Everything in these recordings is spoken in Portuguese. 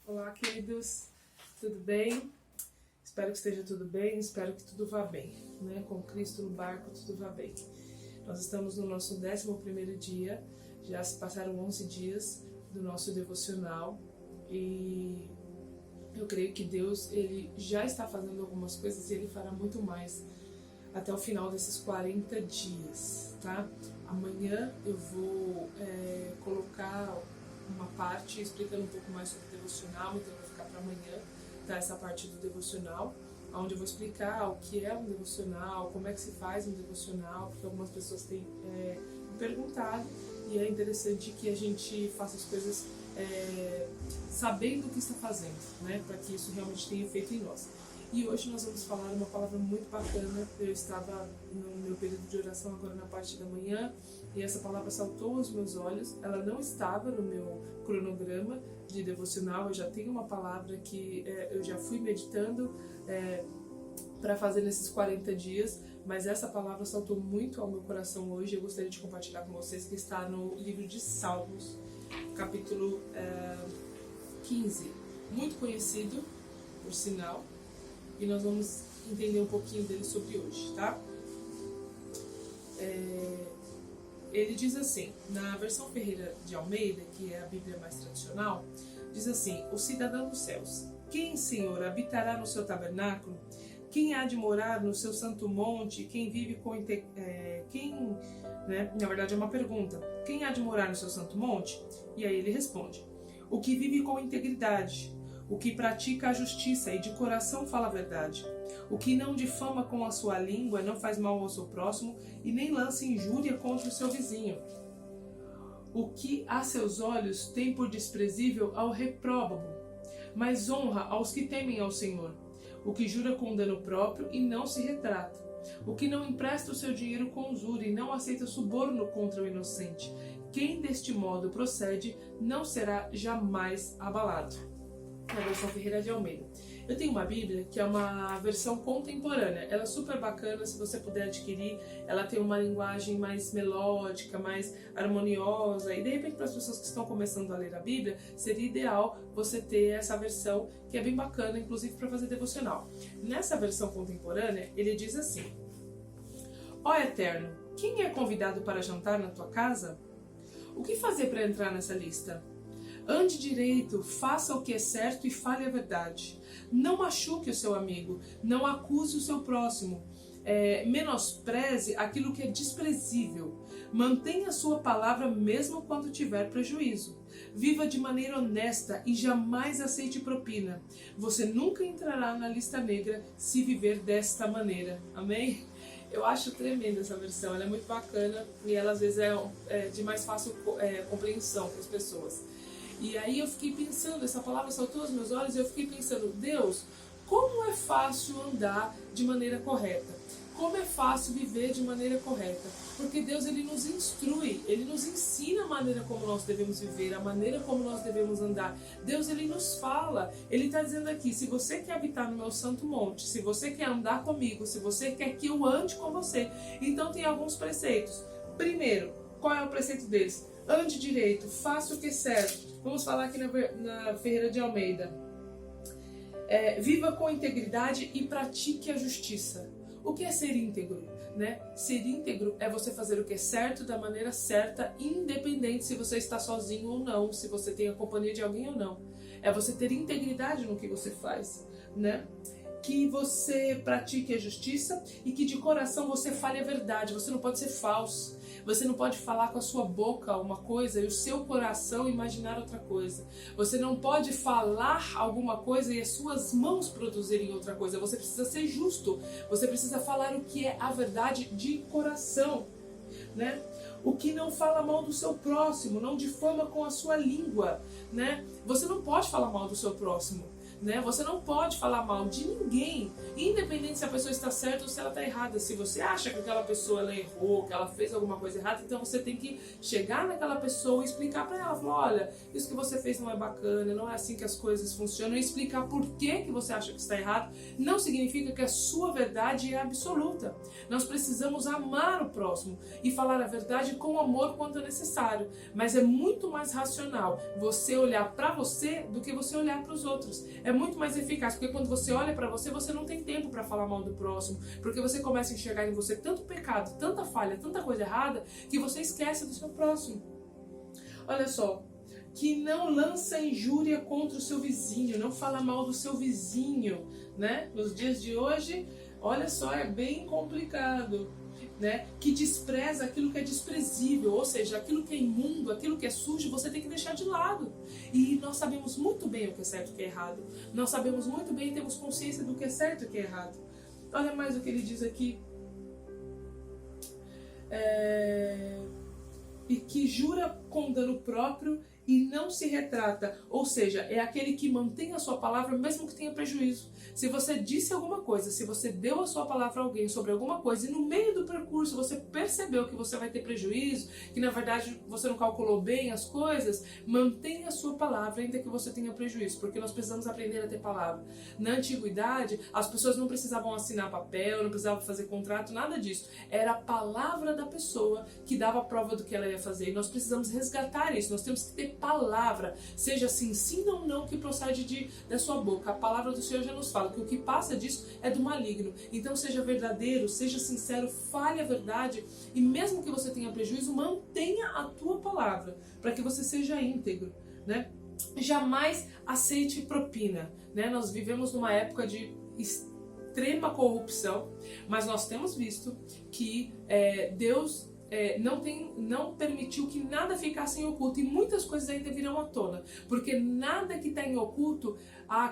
Olá, queridos, tudo bem? Espero que esteja tudo bem, espero que tudo vá bem, né? Com Cristo no barco, tudo vá bem. Nós estamos no nosso 11º dia, já se passaram 11 dias do nosso devocional e eu creio que Deus, Ele já está fazendo algumas coisas e Ele fará muito mais até o final desses 40 dias, tá? Amanhã eu vou colocar uma parte explicando um pouco mais sobre o devocional, então vai ficar para amanhã, tá? Essa parte do devocional, onde eu vou explicar o que é um devocional, como é que se faz um devocional, porque algumas pessoas têm me perguntado e é interessante que a gente faça as coisas sabendo o que está fazendo, né? Para que isso realmente tenha efeito em nós. E hoje nós vamos falar uma palavra muito bacana. Eu estava no meu período de oração agora na parte da manhã e essa palavra saltou aos meus olhos. Ela não estava no meu cronograma de devocional. Eu já tenho uma palavra que eu já fui meditando para fazer nesses 40 dias, mas essa palavra saltou muito ao meu coração hoje. Eu gostaria de compartilhar com vocês, que está no livro de Salmos, capítulo 15. Muito conhecido, por sinal. E nós vamos entender um pouquinho dele sobre hoje, tá? Ele diz assim, na versão Ferreira de Almeida, que é a Bíblia mais tradicional, diz assim: o cidadão dos céus, quem, Senhor, habitará no seu tabernáculo? Quem há de morar no seu santo monte? Quem vive com na verdade é uma pergunta. Quem há de morar no seu santo monte? E aí ele responde: o que vive com integridade, o que pratica a justiça e de coração fala a verdade, o que não difama com a sua língua, não faz mal ao seu próximo e nem lança injúria contra o seu vizinho, o que a seus olhos tem por desprezível ao repróbaro, mas honra aos que temem ao Senhor, o que jura com dano próprio e não se retrata, o que não empresta o seu dinheiro com usura e não aceita suborno contra o inocente. Quem deste modo procede não será jamais abalado. Na versão Ferreira de Almeida. Eu tenho uma Bíblia que é uma versão contemporânea. Ela é super bacana, se você puder adquirir. Ela tem uma linguagem mais melódica, mais harmoniosa. E de repente, para as pessoas que estão começando a ler a Bíblia, seria ideal você ter essa versão, que é bem bacana, inclusive para fazer devocional. Nessa versão contemporânea, ele diz assim: ó Eterno, quem é convidado para jantar na tua casa? O que fazer para entrar nessa lista? Ande direito, faça o que é certo e fale a verdade. Não machuque o seu amigo, não acuse o seu próximo, menospreze aquilo que é desprezível. Mantenha a sua palavra mesmo quando tiver prejuízo. Viva de maneira honesta e jamais aceite propina. Você nunca entrará na lista negra se viver desta maneira. Amém? Eu acho tremenda essa versão, ela é muito bacana e ela às vezes é de mais fácil compreensão para as pessoas. E aí eu fiquei pensando, essa palavra saltou aos meus olhos e eu fiquei pensando: Deus, como é fácil andar de maneira correta? Como é fácil viver de maneira correta? Porque Deus, Ele nos instrui, Ele nos ensina a maneira como nós devemos viver, a maneira como nós devemos andar. Deus, Ele nos fala, Ele está dizendo aqui: se você quer habitar no meu santo monte, se você quer andar comigo, se você quer que eu ande com você, então tem alguns preceitos. Primeiro, qual é o preceito deles? Ande direito, faça o que é certo. Vamos falar aqui na Ferreira de Almeida. Viva com integridade e pratique a justiça. O que é ser íntegro? Né? Ser íntegro é você fazer o que é certo da maneira certa, independente se você está sozinho ou não, se você tem a companhia de alguém ou não. É você ter integridade no que você faz, né? Que você pratique a justiça e que de coração você fale a verdade. Você não pode ser falso. Você não pode falar com a sua boca uma coisa e o seu coração imaginar outra coisa. Você não pode falar alguma coisa e as suas mãos produzirem outra coisa. Você precisa ser justo. Você precisa falar o que é a verdade de coração, né? O que não fala mal do seu próximo, não difama com a sua língua, né? Você não pode falar mal do seu próximo, né? Você não pode falar mal de ninguém, independente se a pessoa está certa ou se ela está errada. Se você acha que aquela pessoa ela errou, que ela fez alguma coisa errada, então você tem que chegar naquela pessoa e explicar para ela, falar, olha, isso que você fez não é bacana, não é assim que as coisas funcionam, e explicar por que você acha que está errado. Não significa que a sua verdade é absoluta. Nós precisamos amar o próximo e falar a verdade com amor quando é necessário, mas é muito mais racional você olhar para você do que você olhar para os outros. É muito mais eficaz, porque quando você olha para você, você não tem tempo para falar mal do próximo, porque você começa a enxergar em você tanto pecado, tanta falha, tanta coisa errada, que você esquece do seu próximo. Olha só, que não lança injúria contra o seu vizinho, não fala mal do seu vizinho, né? Nos dias de hoje, olha só, é bem complicado, né? Que despreza aquilo que é desprezível, ou seja, aquilo que é imundo, aquilo que é sujo, você tem que deixar de lado. E nós sabemos muito bem o que é certo e o que é errado. Nós sabemos muito bem e temos consciência do que é certo e o que é errado. Olha mais o que ele diz aqui. E que jura com dano próprio e não se retrata, ou seja, é aquele que mantém a sua palavra mesmo que tenha prejuízo. Se você disse alguma coisa, se você deu a sua palavra a alguém sobre alguma coisa e no meio do percurso você percebeu que você vai ter prejuízo, que na verdade você não calculou bem as coisas, mantenha a sua palavra ainda que você tenha prejuízo, porque nós precisamos aprender a ter palavra. Na antiguidade, as pessoas não precisavam assinar papel, não precisavam fazer contrato, nada disso. Era a palavra da pessoa que dava a prova do que ela ia fazer, e nós precisamos resgatar isso. Nós temos que ter palavra, seja assim, sim ou não, que procede da sua boca. A palavra do Senhor já nos fala que o que passa disso é do maligno. Então seja verdadeiro, seja sincero, fale a verdade, e mesmo que você tenha prejuízo, mantenha a tua palavra, para que você seja íntegro, né? Jamais aceite propina, né? Nós vivemos numa época de extrema corrupção, mas nós temos visto que Deus não permitiu que nada ficasse em oculto, e muitas coisas ainda virão à tona, porque nada que está em oculto,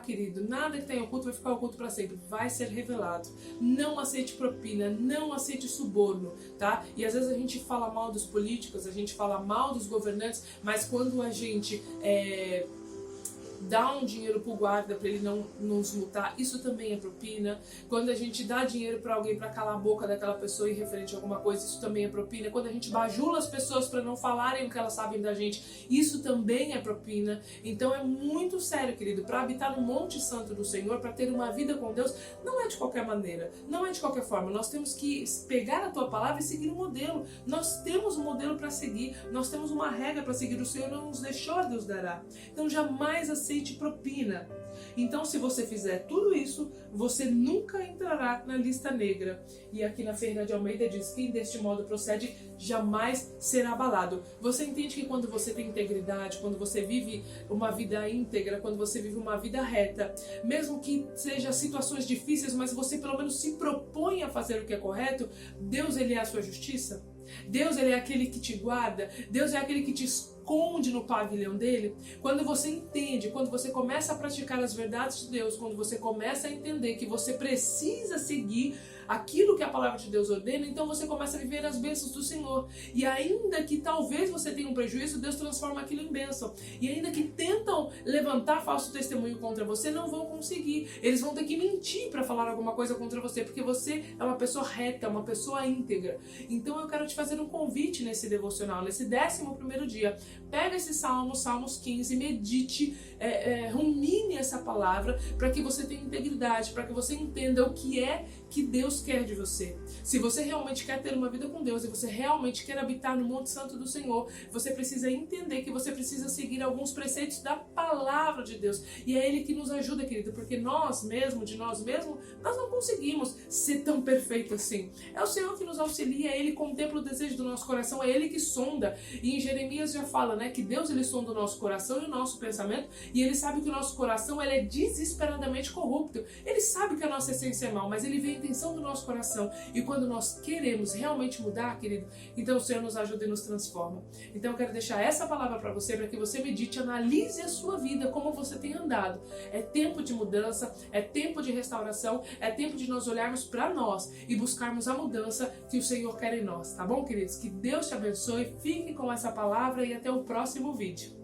querido, nada que está em oculto vai ficar oculto para sempre, vai ser revelado. Não aceite propina, não aceite suborno, tá? E às vezes a gente fala mal dos políticos, a gente fala mal dos governantes, mas quando a gente dá um dinheiro pro guarda para ele não nos multar, isso também é propina. Quando a gente dá dinheiro para alguém para calar a boca daquela pessoa em referente a alguma coisa, isso também é propina. Quando a gente bajula as pessoas para não falarem o que elas sabem da gente, isso também é propina. Então é muito sério, querido, para habitar no Monte Santo do Senhor, para ter uma vida com Deus, não é de qualquer maneira, não é de qualquer forma. Nós temos que pegar a tua palavra e seguir um modelo. Nós temos um modelo para seguir, nós temos uma regra para seguir. O Senhor não nos deixou, Deus dará. Então jamais aceite propina. Então, se você fizer tudo isso, você nunca entrará na lista negra. E aqui na Ferreira de Almeida diz: quem deste modo procede jamais será abalado. Você entende que quando você tem integridade, quando você vive uma vida íntegra, quando você vive uma vida reta, mesmo que seja situações difíceis, mas você pelo menos se propõe a fazer o que é correto, Deus, ele é a sua justiça? Deus, ele é aquele que te guarda? Deus é aquele que te esconde no pavilhão dele? Quando você entende, quando você começa a praticar as verdades de Deus, quando você começa a entender que você precisa seguir aquilo que a palavra de Deus ordena, então você começa a viver as bênçãos do Senhor. E ainda que talvez você tenha um prejuízo, Deus transforma aquilo em bênção. E ainda que tentam levantar falso testemunho contra você, não vão conseguir. Eles vão ter que mentir para falar alguma coisa contra você, porque você é uma pessoa reta, uma pessoa íntegra. Então eu quero te fazer um convite nesse devocional, nesse 11º dia. Pega esse salmo, Salmos 15, medite, rumine essa palavra, para que você tenha integridade, para que você entenda o que é que Deus quer de você. Se você realmente quer ter uma vida com Deus e você realmente quer habitar no Monte Santo do Senhor, você precisa entender que você precisa seguir alguns preceitos da palavra de Deus. E é Ele que nos ajuda, querido, porque nós mesmos, nós não conseguimos ser tão perfeitos assim. É o Senhor que nos auxilia, é Ele que contempla o desejo do nosso coração, é Ele que sonda. E em Jeremias já fala, né, que Deus, ele sonda o nosso coração e o nosso pensamento, e Ele sabe que o nosso coração, ele é desesperadamente corrupto. Ele sabe que a nossa essência é mal, mas Ele vê a intenção do nosso coração. E quando nós queremos realmente mudar, querido, então o Senhor nos ajuda e nos transforma. Então eu quero deixar essa palavra para você, para que você medite, analise a sua vida, como você tem andado. É tempo de mudança, é tempo de restauração, é tempo de nós olharmos para nós e buscarmos a mudança que o Senhor quer em nós, tá bom, queridos? Que Deus te abençoe, fique com essa palavra e até o próximo vídeo.